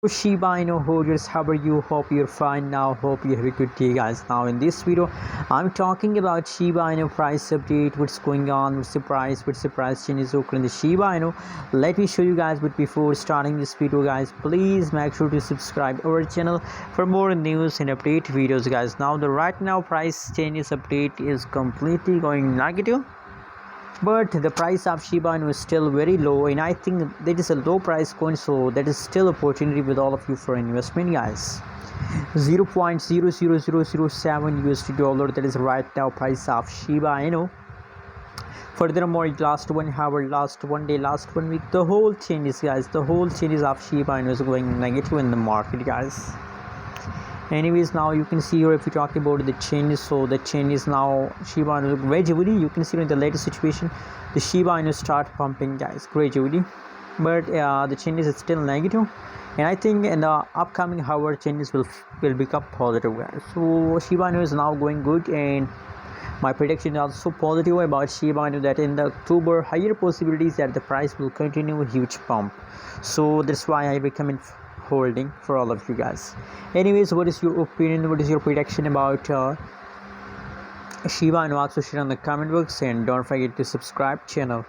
Shiba inu holders, how are you? Hope you're fine now. Hope you have a good day, guys. Now in this video I'm talking about Shiba inu price update. What's going on, what's the price changes occurring in the Shiba inu. Let me show you guys, but before starting this video, guys, please make sure to subscribe our channel for more news and update videos, guys. Now the right now price changes update is completely going negative, but the price of Shiba Inu is still very low, and I think that is a low price coin, so that is still opportunity with all of you for investment, guys. 0.00007 USD dollar, that is right now price of Shiba Inu. Furthermore, last 1 hour, last 1 day, last 1 week, the whole changes, guys, the whole changes of Shiba Inu is going negative in the market, guys. Anyways, now you can see here, if you talk about the changes, so the changes now Shiba Inu gradually, you can see in the latest situation the Shiba Inu start pumping, guys, gradually, but the changes is still negative, and I think in the upcoming hour changes will become positive, guys. So Shiba Inu is now going good, and my prediction is also positive about Shiba Inu, that in the October higher possibilities that the price will continue a huge pump. So that's why I recommend holding for all of you guys. Anyways, what is your opinion, what is your prediction about Shiba Inu? Also share on the comment box, and don't forget to subscribe channel.